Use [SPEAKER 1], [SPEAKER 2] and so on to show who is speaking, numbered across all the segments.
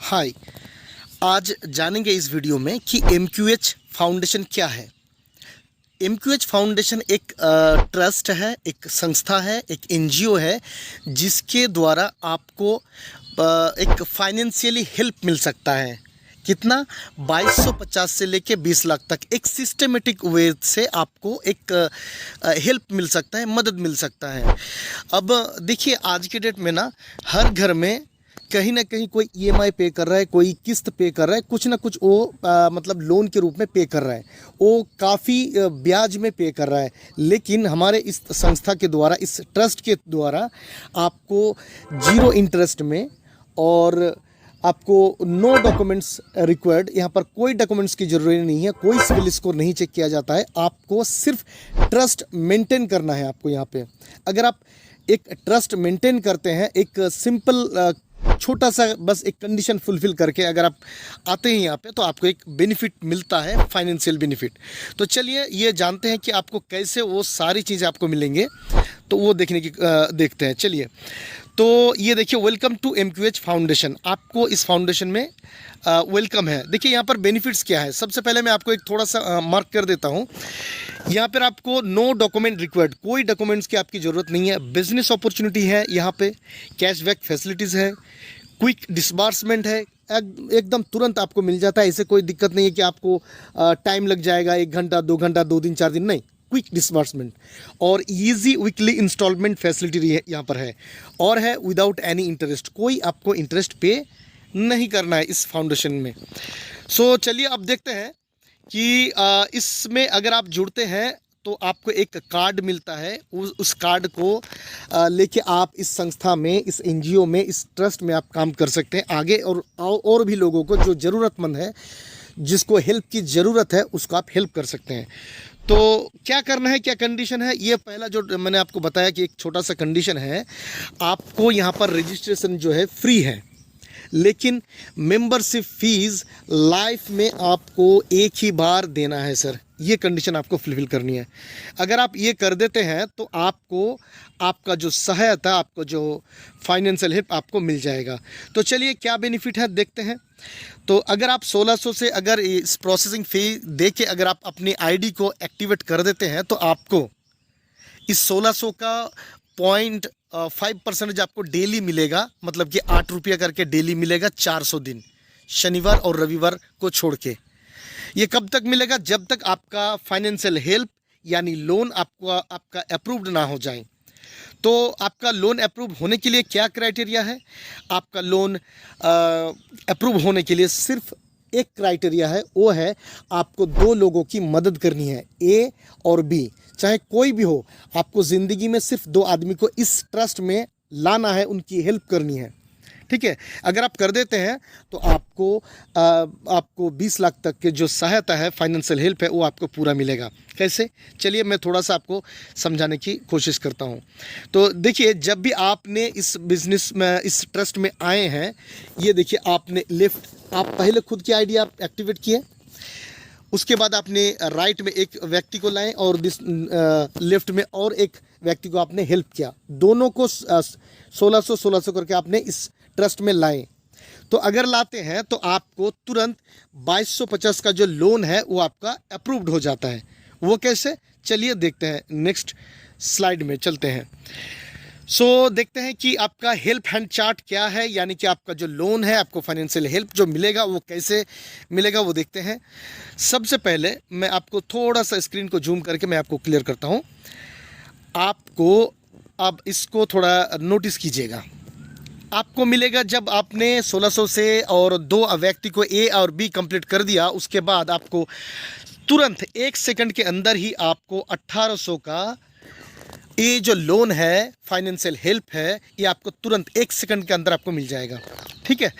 [SPEAKER 1] हाय। आज जानेंगे इस वीडियो में कि MQH फाउंडेशन क्या है। MQH फाउंडेशन एक ट्रस्ट है, एक संस्था है, एक NGO है जिसके द्वारा आपको एक फाइनेंशियली हेल्प मिल सकता है। कितना? 2250 से लेके 20 लाख तक एक सिस्टमेटिक वे से आपको एक हेल्प मिल सकता है, मदद मिल सकता है। अब देखिए, आज के डेट में ना हर घर में कहीं ना कहीं कोई EMI पे कर रहा है, कोई किस्त पे कर रहा है, कुछ ना कुछ वो मतलब लोन के रूप में पे कर रहा है, वो काफ़ी ब्याज में पे कर रहा है। लेकिन हमारे इस संस्था के द्वारा, इस ट्रस्ट के द्वारा आपको जीरो इंटरेस्ट में और आपको नो डॉक्यूमेंट्स रिक्वायर्ड, यहाँ पर कोई डॉक्यूमेंट्स की ज़रूरत नहीं है, कोई सिविल स्कोर नहीं चेक किया जाता है। आपको सिर्फ ट्रस्ट मेंटेन करना है। आपको यहाँ पे अगर आप एक ट्रस्ट मेंटेन करते हैं, एक सिंपल छोटा सा बस एक कंडीशन फुलफिल करके अगर आप आते हैं यहाँ पे, तो आपको एक बेनिफिट मिलता है, फाइनेंशियल बेनिफिट। तो चलिए ये जानते हैं कि आपको कैसे वो सारी चीज़ें आपको मिलेंगे, तो वो देखते हैं। चलिए, तो ये देखिए, वेलकम टू MQH फाउंडेशन। आपको इस फाउंडेशन में वेलकम है। देखिए यहाँ पर बेनिफिट्स क्या है। सबसे पहले मैं आपको एक थोड़ा सा मार्क कर देता हूँ। यहाँ पर आपको नो डॉक्यूमेंट रिक्वायर्ड, कोई डॉक्यूमेंट्स की आपकी ज़रूरत नहीं है। बिजनेस अपॉर्चुनिटी है, यहाँ पे कैशबैक फैसिलिटीज़ है, क्विक डिस्बर्समेंट है, एकदम तुरंत आपको मिल जाता है। ऐसे कोई दिक्कत नहीं है कि आपको टाइम लग जाएगा, 1 घंटा 2 घंटा 2 दिन 4 दिन, नहीं। क्विक डिस्बर्समेंट और इजी वीकली इंस्टॉलमेंट फैसिलिटी यहाँ पर है, और है विदाउट एनी इंटरेस्ट। कोई आपको इंटरेस्ट पे नहीं करना है इस फाउंडेशन में। सो चलिए अब देखते हैं कि इसमें अगर आप जुड़ते हैं तो आपको एक कार्ड मिलता है। उस कार्ड को लेके आप इस संस्था में, इस NGO में, इस ट्रस्ट में आप काम कर सकते हैं आगे, और भी लोगों को जो ज़रूरतमंद है, जिसको हेल्प की ज़रूरत है, उसको आप हेल्प कर सकते हैं। तो क्या करना है, क्या कंडीशन है, ये पहला जो मैंने आपको बताया कि एक छोटा सा कंडीशन है। आपको यहाँ पर रजिस्ट्रेशन जो है फ्री है, लेकिन मेंबरशिप फीस लाइफ में आपको एक ही बार देना है सर। ये कंडीशन आपको फुलफिल करनी है। अगर आप ये कर देते हैं तो आपको आपका जो सहायता, आपको जो फाइनेंशियल हेल्प आपको मिल जाएगा। तो चलिए क्या बेनिफिट है देखते हैं। तो अगर आप 1600 से अगर इस प्रोसेसिंग फ़ी दे के अगर आप अपनी ID को एक्टिवेट कर देते हैं, तो आपको इस 1600 का 0.5% आपको डेली मिलेगा। मतलब कि 8 रुपया करके डेली मिलेगा 400 दिन, शनिवार और रविवार को छोड़ के। ये कब तक मिलेगा? जब तक आपका फाइनेंशियल हेल्प यानी लोन आपका अप्रूव्ड ना हो जाए। तो आपका लोन अप्रूव होने के लिए क्या क्राइटेरिया है? आपका लोन अप्रूव होने के लिए सिर्फ एक क्राइटेरिया है, वो है आपको 2 लोगों की मदद करनी है, A और B, चाहे कोई भी हो। आपको ज़िंदगी में सिर्फ 2 आदमी को इस ट्रस्ट में लाना है, उनकी हेल्प करनी है, ठीक है। अगर आप कर देते हैं तो आपको 20 लाख तक के जो सहायता है, फाइनेंशियल हेल्प है, वो आपको पूरा मिलेगा। कैसे? चलिए मैं थोड़ा सा आपको समझाने की कोशिश करता हूँ। तो देखिए, जब भी आपने इस बिज़नेस में, इस ट्रस्ट में आए हैं, ये देखिए आपने आप पहले खुद की ID आप एक्टिवेट किए, उसके बाद आपने राइट में एक व्यक्ति को लाए और लेफ्ट में और एक व्यक्ति को आपने हेल्प किया। दोनों को 1600 करके आपने इस ट्रस्ट में लाए। तो अगर लाते हैं तो आपको तुरंत 2250 का जो लोन है वो आपका अप्रूव्ड हो जाता है। वो कैसे? चलिए देखते हैं, नेक्स्ट स्लाइड में चलते हैं। देखते हैं कि आपका हेल्प हैंड चार्ट क्या है, यानी कि आपका जो लोन है, आपको फाइनेंशियल हेल्प जो मिलेगा वो कैसे मिलेगा, वो देखते हैं। सबसे पहले मैं आपको थोड़ा सा स्क्रीन को जूम करके मैं आपको क्लियर करता हूँ। आपको अब इसको थोड़ा नोटिस कीजिएगा। आपको मिलेगा जब आपने 1600 से और 2 व्यक्ति को A और B कंप्लीट कर दिया, उसके बाद आपको तुरंत 1 सेकंड के अंदर ही आपको 1800 का ये जो लोन है, फाइनेंशियल हेल्प है, ये आपको तुरंत 1 सेकंड के अंदर आपको मिल जाएगा, ठीक है।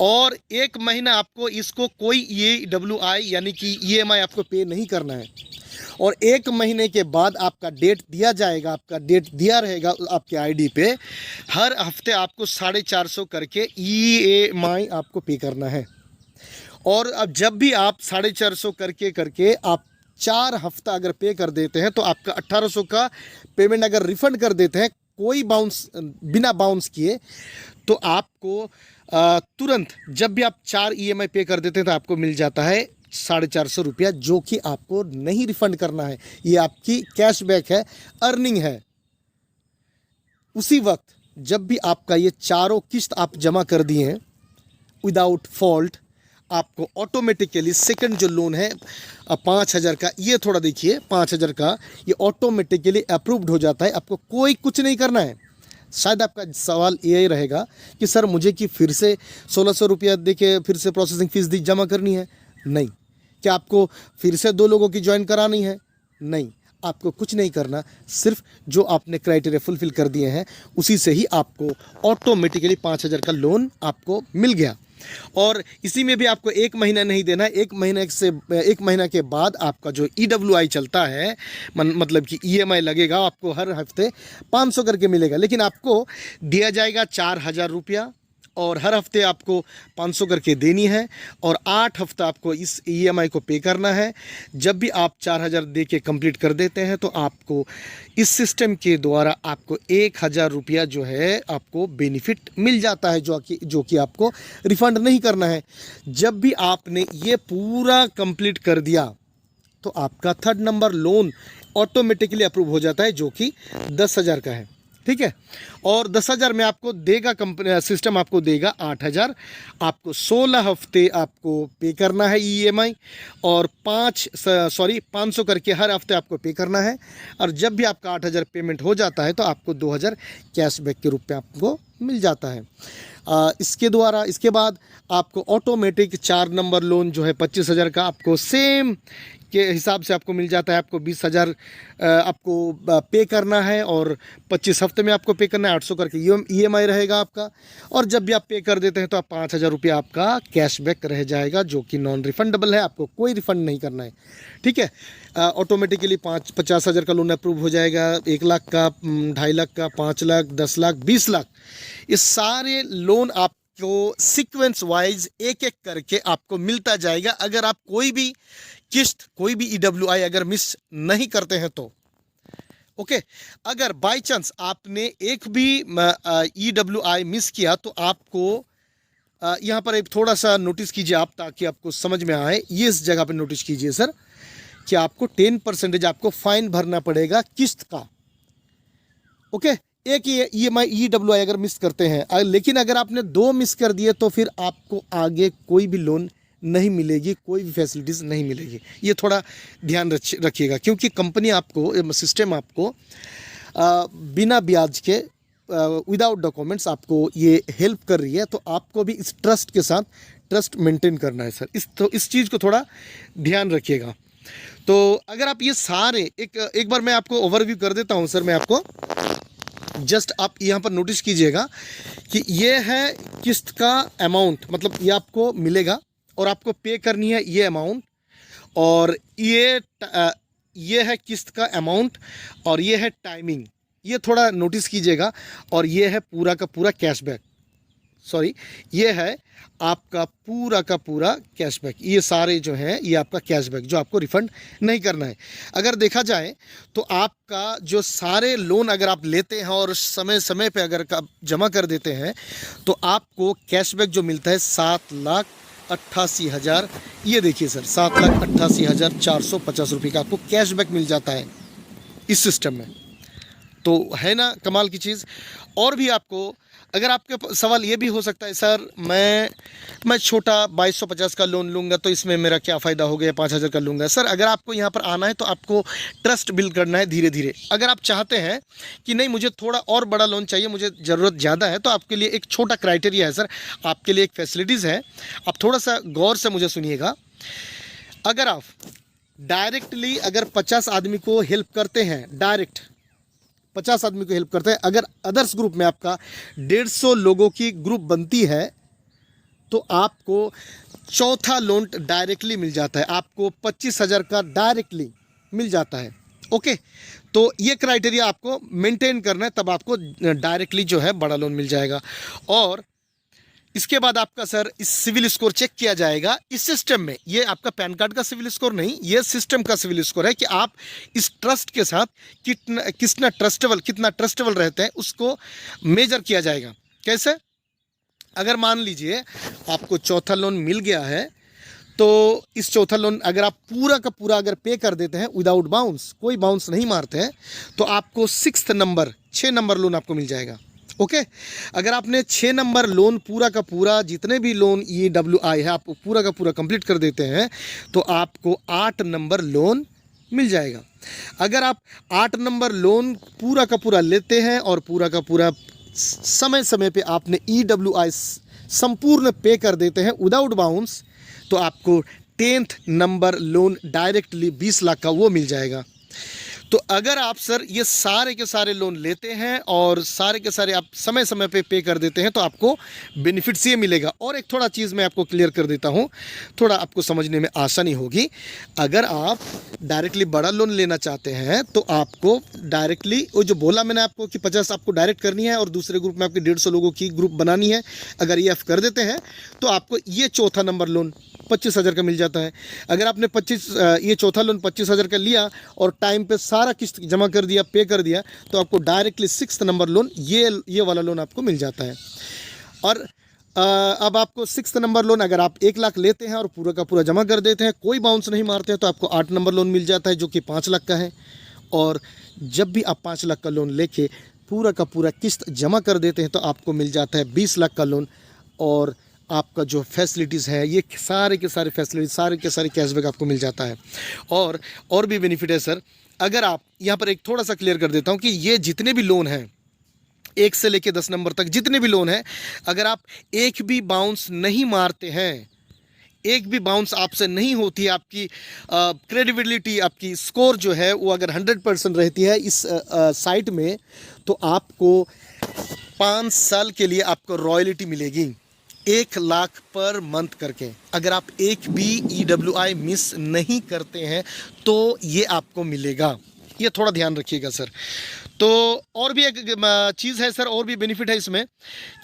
[SPEAKER 1] और 1 महीना आपको इसको कोई EWI यानी कि EMI आपको पे नहीं करना है। और 1 महीने के बाद आपका डेट दिया जाएगा, आपका डेट दिया रहेगा आपके ID पे। हर हफ्ते आपको 450 करके EMI आपको पे करना है। और अब जब भी आप 450 करके आप 4 हफ्ता अगर पे कर देते हैं, तो आपका 1800 का पेमेंट अगर रिफंड कर देते हैं, कोई बाउंस, बिना बाउंस किए, तो आपको तुरंत जब भी आप 4 EMI पे कर देते हैं तो आपको मिल जाता है 450 रुपया, जो कि आपको नहीं रिफंड करना है, ये आपकी कैशबैक है, अर्निंग है। उसी वक्त जब भी आपका ये चारों किस्त आप जमा कर दिए हैं विदाउट फॉल्ट, आपको ऑटोमेटिकली सेकंड जो लोन है 5,000 का, ये थोड़ा देखिए 5,000 का, ये ऑटोमेटिकली अप्रूव्ड हो जाता है। आपको कोई कुछ नहीं करना है। शायद आपका सवाल यही रहेगा कि सर मुझे कि फिर से 1,600 रुपया दे के फिर से प्रोसेसिंग फ़ीस जमा करनी है? नहीं। क्या आपको फिर से 2 लोगों की ज्वाइन करानी है? नहीं, आपको कुछ नहीं करना। सिर्फ जो आपने क्राइटेरिया फुलफिल कर दिए हैं उसी से ही आपको ऑटोमेटिकली 5,000 का लोन आपको मिल गया। और इसी में भी आपको 1 महीना नहीं देना है। 1 महीना के बाद आपका जो EWI चलता है, मतलब कि EMI लगेगा, आपको हर हफ्ते 500 करके मिलेगा, लेकिन आपको दिया जाएगा 4,000 रुपया और हर हफ्ते आपको 500 करके देनी है और 8 हफ्ता आपको इस EMI को पे करना है। जब भी आप 4,000 दे के कंप्लीट कर देते हैं तो आपको इस सिस्टम के द्वारा आपको 1,000 रुपया जो है आपको बेनिफिट मिल जाता है, जो कि आपको रिफ़ंड नहीं करना है। जब भी आपने ये पूरा कंप्लीट कर दिया तो आपका 3rd number loan automatically approve हो जाता है, जो कि 10,000 का है। ठीक है, और 10,000 में आपको देगा कंपनी, सिस्टम आपको देगा 8,000। आपको 16 हफ्ते आपको पे करना है EMI और 500 करके हर हफ्ते आपको पे करना है। और जब भी आपका 8,000 पेमेंट हो जाता है तो आपको 2,000 कैशबैक के रूप में आपको मिल जाता है। इसके बाद आपको ऑटोमेटिक 4 नंबर लोन जो है 25,000 का आपको सेम के हिसाब से आपको मिल जाता है। आपको 20,000 आपको पे करना है और 25 हफ्ते में आपको पे करना है। 800 करके EMI रहेगा आपका। और जब भी आप पे कर देते हैं तो आप 5,000 रुपया आपका कैशबैक रह जाएगा, जो कि नॉन रिफंडेबल है, आपको कोई रिफ़ंड नहीं करना है। ठीक है, ऑटोमेटिकली 50,000 का लोन अप्रूव हो जाएगा, 1 लाख का, 2.5 लाख का, 5 लाख, 10 लाख, 20 लाख, ये सारे लोन आपको सीक्वेंस वाइज एक एक करके आपको मिलता जाएगा। अगर आप कोई भी किस्त, कोई भी EWI अगर मिस नहीं करते हैं तो ओके। अगर बाय चांस आपने एक भी EWI मिस किया तो आपको यहाँ पर एक थोड़ा सा नोटिस कीजिए आप, ताकि आपको समझ में आए। ये इस जगह पे नोटिस कीजिए सर कि आपको 10% आपको फाइन भरना पड़ेगा किस्त का। ओके, एक EMI EWI अगर मिस करते हैं, लेकिन अगर आपने 2 मिस कर दिए तो फिर आपको आगे कोई भी लोन नहीं मिलेगी, कोई भी फैसिलिटीज़ नहीं मिलेगी। ये थोड़ा ध्यान रखिएगा, क्योंकि कंपनी आपको, सिस्टम आपको बिना ब्याज के, विदाउट डॉक्यूमेंट्स आपको ये हेल्प कर रही है। तो आपको भी इस ट्रस्ट के साथ ट्रस्ट मेंटेन करना है सर। इस चीज़ को थोड़ा ध्यान रखिएगा। तो अगर आप ये सारे एक बार मैं आपको ओवरव्यू कर देता हूँ सर। मैं आपको जस्ट आप यहाँ पर नोटिस कीजिएगा कि ये है किस्त का अमाउंट, मतलब ये आपको मिलेगा और आपको पे करनी है ये अमाउंट, और ये है किस्त का अमाउंट और ये है टाइमिंग, ये थोड़ा नोटिस कीजिएगा। और ये है पूरा का पूरा कैशबैक, सॉरी, ये है आपका पूरा का पूरा कैशबैक। ये सारे जो हैं ये आपका कैशबैक, जो आपको रिफ़ंड नहीं करना है। अगर देखा जाए तो आपका जो सारे लोन अगर आप लेते हैं और समय समय पे अगर आप जमा कर देते हैं तो आपको कैशबैक जो मिलता है 7,88,000, ये देखिए सर, 7,88,450 रुपये का आपको कैशबैक मिल जाता है इस सिस्टम में। तो है ना कमाल की चीज़। और भी आपको, अगर आपके सवाल ये भी हो सकता है सर मैं छोटा 2,250 का लोन लूँगा तो इसमें मेरा क्या फ़ायदा हो गया, 5,000 का लूँगा। सर अगर आपको यहाँ पर आना है तो आपको ट्रस्ट बिल्ड करना है धीरे धीरे। अगर आप चाहते हैं कि नहीं मुझे थोड़ा और बड़ा लोन चाहिए, मुझे ज़रूरत ज़्यादा है, तो आपके लिए एक छोटा क्राइटेरिया है सर, आपके लिए एक फैसिलिटीज़ है। आप थोड़ा सा गौर से मुझे सुनिएगा। अगर आप डायरेक्टली अगर 50 आदमी को हेल्प करते हैं, डायरेक्ट 50 आदमी को हेल्प करते हैं, अगर अदर्स ग्रुप में आपका 150 लोगों की ग्रुप बनती है तो आपको चौथा लोन डायरेक्टली मिल जाता है, आपको 25,000 का डायरेक्टली मिल जाता है। ओके, तो ये क्राइटेरिया आपको मेंटेन करना है, तब आपको डायरेक्टली जो है बड़ा लोन मिल जाएगा। और इसके बाद आपका सर इस सिविल स्कोर चेक किया जाएगा इस सिस्टम में। ये आपका पैन कार्ड का सिविल स्कोर नहीं, ये सिस्टम का सिविल स्कोर है कि आप इस ट्रस्ट के साथ कितना ट्रस्टेबल रहते हैं, उसको मेजर किया जाएगा। कैसे? अगर मान लीजिए आपको चौथा लोन मिल गया है, तो इस चौथा लोन अगर आप पूरा का पूरा अगर पे कर देते हैं विदाउट बाउंस, कोई बाउंस नहीं मारते हैं, तो आपको 6 नंबर लोन आपको मिल जाएगा। ओके, अगर आपने 6 नंबर लोन पूरा का पूरा जितने भी लोन EWI है आप पूरा का पूरा कंप्लीट कर देते हैं, तो आपको 8 नंबर लोन मिल जाएगा। अगर आप 8 नंबर लोन पूरा का पूरा लेते हैं और पूरा का पूरा समय समय पे आपने EWI संपूर्ण पे कर देते हैं विदाउट बाउंस, तो आपको 10th number loan directly 20 lakh का वो मिल जाएगा। तो अगर आप सर ये सारे के सारे लोन लेते हैं और सारे के सारे आप समय समय पे कर देते हैं, तो आपको बेनिफिट्स ये मिलेगा। और एक थोड़ा चीज़ मैं आपको क्लियर कर देता हूँ, थोड़ा आपको समझने में आसानी होगी। अगर आप डायरेक्टली बड़ा लोन लेना चाहते हैं, तो आपको डायरेक्टली वो जो बोला मैंने आपको कि 50 आपको डायरेक्ट करनी है और दूसरे ग्रुप में आपकी 150 लोगों की ग्रुप बनानी है, अगर ये आप कर देते हैं तो आपको ये चौथा नंबर लोन 25,000 का मिल जाता है। अगर आपने ये चौथा लोन 25,000 का लिया और टाइम पे सारा किस्त जमा कर दिया, पे कर दिया, तो आपको डायरेक्टली 6th नंबर लोन ये वाला लोन आपको मिल जाता है। और अब आपको 6th नंबर लोन अगर आप 1 लाख लेते हैं और पूरा का पूरा जमा कर देते हैं, कोई बाउंस नहीं मारते हैं, तो आपको 8 नंबर लोन मिल जाता है जो कि 5 लाख का है। और जब भी आप 5 लाख का लोन लेके पूरा का पूरा किस्त जमा कर देते हैं, तो आपको मिल जाता है 20 लाख का लोन। और आपका जो फैसिलिटीज़ है, ये सारे के सारे फैसिलिटीज, सारे के सारे कैशबैक आपको मिल जाता है। और भी बेनिफिट है सर। अगर आप यहाँ पर एक थोड़ा सा क्लियर कर देता हूँ कि ये जितने भी लोन हैं 1 से लेके 10 नंबर तक जितने भी लोन हैं, अगर आप एक भी बाउंस नहीं मारते हैं, एक भी बाउंस आपसे नहीं होती है, आपकी क्रेडिबिलिटी, आपकी स्कोर जो है वो अगर 100% रहती है इस साइट में, तो आपको 5 साल के लिए आपको रॉयल्टी मिलेगी 1 लाख पर मंथ करके। अगर आप एक भी EWI मिस नहीं करते हैं तो ये आपको मिलेगा, ये थोड़ा ध्यान रखिएगा सर। तो और भी एक चीज़ है सर, और भी बेनिफिट है इसमें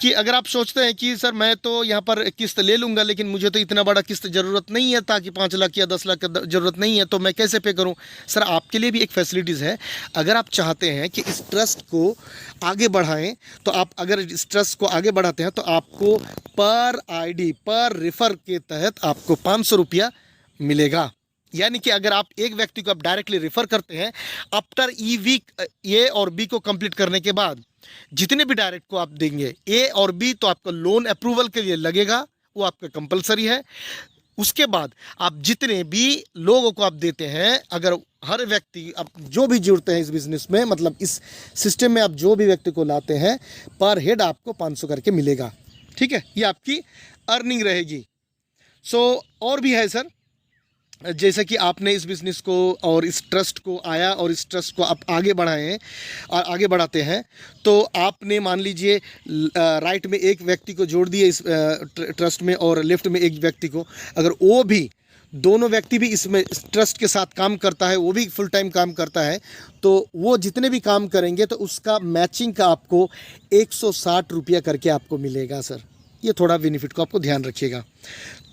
[SPEAKER 1] कि अगर आप सोचते हैं कि सर मैं तो यहाँ पर किस्त ले लूँगा, लेकिन मुझे तो इतना बड़ा किस्त ज़रूरत नहीं है, ताकि 5 लाख या 10 लाख का ज़रूरत नहीं है, तो मैं कैसे पे करूँ? सर आपके लिए भी एक फैसिलिटीज़ है। अगर आप चाहते हैं कि इस ट्रस्ट को आगे बढ़ाएं, तो आप अगर इस ट्रस्ट को आगे बढ़ाते हैं, तो आपको पर ID पर रेफर के तहत आपको 500 रुपया मिलेगा। यानी कि अगर आप एक व्यक्ति को आप डायरेक्टली रेफर करते हैं, आफ्टर A और B को कंप्लीट करने के बाद जितने भी डायरेक्ट को आप देंगे A और B, तो आपका लोन अप्रूवल के लिए लगेगा, वो आपका कंपलसरी है। उसके बाद आप जितने भी लोगों को आप देते हैं, अगर हर व्यक्ति आप जो भी जुड़ते हैं इस बिज़नेस में, मतलब इस सिस्टम में आप जो भी व्यक्ति को लाते हैं, पर हेड आपको 500 करके मिलेगा। ठीक है, ये आपकी अर्निंग रहेगी। और भी है सर, जैसा कि आपने इस बिज़नेस को और इस ट्रस्ट को आया और इस ट्रस्ट को आप आगे बढ़ाए हैं और आगे बढ़ाते हैं, तो आपने मान लीजिए राइट में एक व्यक्ति को जोड़ दिए इस ट्रस्ट में और लेफ्ट में एक व्यक्ति को, अगर वो भी दोनों व्यक्ति भी इसमें इस ट्रस्ट के साथ काम करता है, वो भी फुल टाइम काम करता है, तो वो जितने भी काम करेंगे तो उसका मैचिंग का आपको 160 रुपया करके आपको मिलेगा सर। ये थोड़ा बेनिफिट को आपको ध्यान रखिएगा।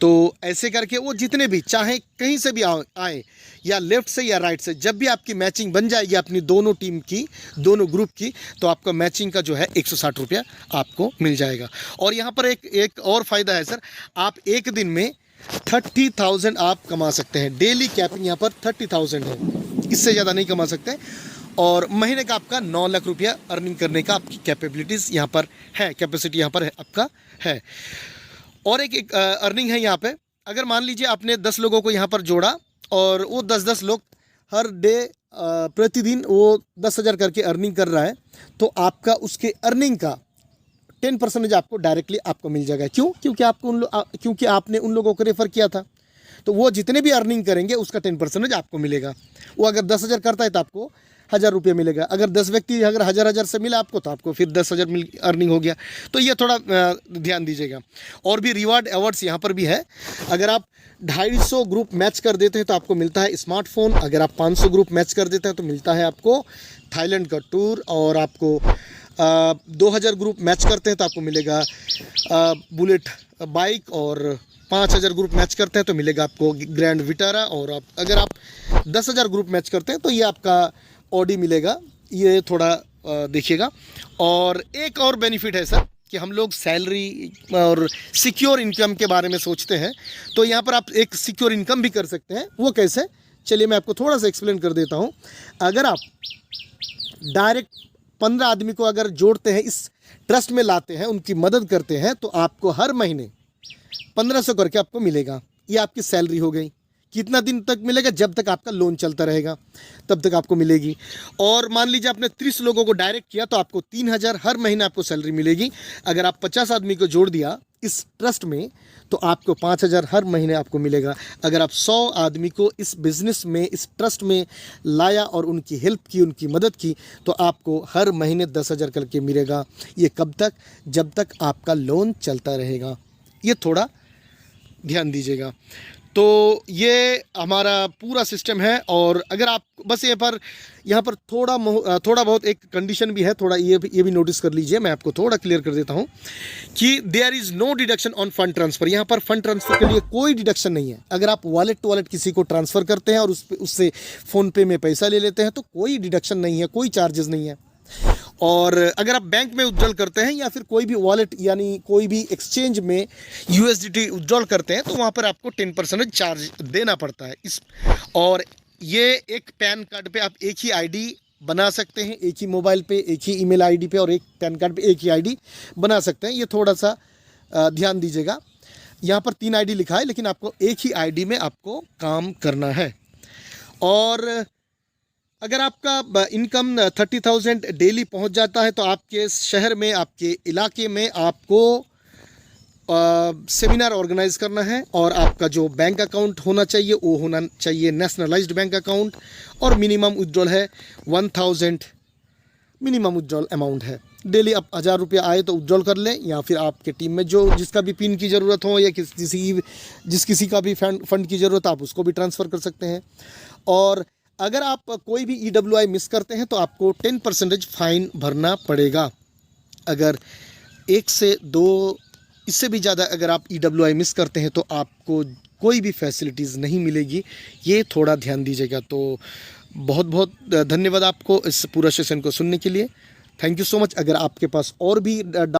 [SPEAKER 1] तो ऐसे करके वो जितने भी चाहे कहीं से भी आए या लेफ्ट से या राइट से, जब भी आपकी मैचिंग बन जाएगी अपनी दोनों टीम की, दोनों ग्रुप की, तो आपका मैचिंग का जो है 160 रुपया आपको मिल जाएगा। और यहाँ पर एक और फ़ायदा है सर, आप एक दिन में 30,000 आप कमा सकते हैं। डेली कैपिंग यहाँ पर 30,000 है, इससे ज़्यादा नहीं कमा सकते। और महीने का आपका 9 लाख रुपया अर्निंग करने का आपकी कैपेबिलिटीज़ यहाँ पर है, कैपेसिटी यहाँ पर है आपका है। और एक अर्निंग है यहाँ पे, अगर मान लीजिए आपने 10 लोगों को यहाँ पर जोड़ा और वो 10-10 लोग हर डे प्रतिदिन वो 10,000 करके अर्निंग कर रहा है, तो आपका उसके अर्निंग का 10% आपको डायरेक्टली आपको मिल जाएगा। क्यों? क्योंकि आपने उन लोगों को रेफ़र किया था, तो वो जितने भी अर्निंग करेंगे उसका 10% आपको मिलेगा। वो अगर 10,000 करता है तो आपको 1,000 रुपये मिलेगा। अगर 10 व्यक्ति अगर 1,000 से मिला आपको, तो आपको फिर 10,000 अर्निंग हो गया। तो ये थोड़ा ध्यान दीजिएगा। और भी रिवार्ड अवार्ड्स यहाँ पर भी है। अगर आप 250 ग्रुप मैच कर देते हैं तो आपको मिलता है स्मार्टफोन। अगर आप 500 ग्रुप मैच कर देते हैं तो मिलता है आपको थाईलैंड का टूर। और आपको 2,000 ग्रुप मैच करते हैं तो आपको मिलेगा बुलेट बाइक। और 5,000 ग्रुप मैच करते हैं तो मिलेगा आपको ग्रैंड विटारा। और अगर आप 10,000 ग्रुप मैच करते हैं तो ये आपका ऑडी मिलेगा। ये थोड़ा देखिएगा। और एक और बेनिफिट है सर, कि हम लोग सैलरी और सिक्योर इनकम के बारे में सोचते हैं, तो यहाँ पर आप एक सिक्योर इनकम भी कर सकते हैं। वो कैसे, चलिए मैं आपको थोड़ा सा एक्सप्लेन कर देता हूँ। अगर आप डायरेक्ट 15 आदमी को अगर जोड़ते हैं, इस ट्रस्ट में लाते हैं, उनकी मदद करते हैं, तो आपको हर महीने 1500 करके आपको मिलेगा। ये आपकी सैलरी हो गई। कितना दिन तक मिलेगा? जब तक आपका लोन चलता रहेगा तब तक आपको मिलेगी। और मान लीजिए आपने 30 लोगों को डायरेक्ट किया तो आपको 3000 हर महीने आपको सैलरी मिलेगी। अगर आप 50 आदमी को जोड़ दिया इस ट्रस्ट में तो आपको 5000 हर महीने आपको मिलेगा। अगर आप 100 आदमी को इस बिज़नेस में, इस ट्रस्ट में लाया और उनकी हेल्प की, उनकी मदद की, तो आपको हर महीने 10,000 करके मिलेगा। ये कब तक? जब तक आपका लोन चलता रहेगा। ये थोड़ा ध्यान दीजिएगा। तो ये हमारा पूरा सिस्टम है। और अगर आप बस यहाँ पर थोड़ा बहुत एक कंडीशन भी है, थोड़ा ये भी नोटिस कर लीजिए। मैं आपको थोड़ा क्लियर कर देता हूँ कि there is no deduction on fund transfer. यहाँ पर फंड ट्रांसफ़र के लिए कोई डिडक्शन नहीं है। अगर आप वॉलेट टू वॉलेट किसी को ट्रांसफ़र करते हैं और उससे फ़ोनपे में पैसा ले लेते हैं तो कोई डिडक्शन नहीं है, कोई चार्जेस नहीं है। और अगर आप बैंक में विड्रॉल करते हैं या फिर कोई भी वॉलेट यानी कोई भी एक्सचेंज में USDT विड्रॉल करते हैं तो वहाँ पर आपको 10% चार्ज देना पड़ता है। और ये एक पैन कार्ड पे आप एक ही आईडी बना सकते हैं, एक ही मोबाइल पे, एक ही ईमेल आईडी पे और एक पैन कार्ड पे एक ही आईडी बना सकते हैं। ये थोड़ा सा ध्यान दीजिएगा। यहाँ पर 3 आईडी लिखा है, लेकिन आपको एक ही आईडी में आपको काम करना है। और अगर आपका इनकम 30,000 डेली पहुंच जाता है तो आपके शहर में, आपके इलाके में आपको सेमिनार ऑर्गेनाइज करना है। और आपका जो बैंक अकाउंट होना चाहिए वो होना चाहिए नेशनलाइज्ड बैंक अकाउंट। और मिनिमम विड्रॉल है 1000, मिनिमम विड्रॉल अमाउंट है। डेली आप 1000 रुपये आए तो विड्रॉल कर लें, या फिर आपके टीम में जो जिसका भी पिन की ज़रूरत हो या किसी का भी फंड की ज़रूरत, आप उसको भी ट्रांसफ़र कर सकते हैं। और अगर आप कोई भी EWI मिस करते हैं तो आपको 10% फ़ाइन भरना पड़ेगा। अगर 1 से 2 इससे भी ज़्यादा अगर आप EWI मिस करते हैं तो आपको कोई भी फैसिलिटीज़ नहीं मिलेगी। ये थोड़ा ध्यान दीजिएगा। तो बहुत बहुत धन्यवाद आपको इस पूरा सेशन को सुनने के लिए। Thank you so much. अगर आपके पास और भी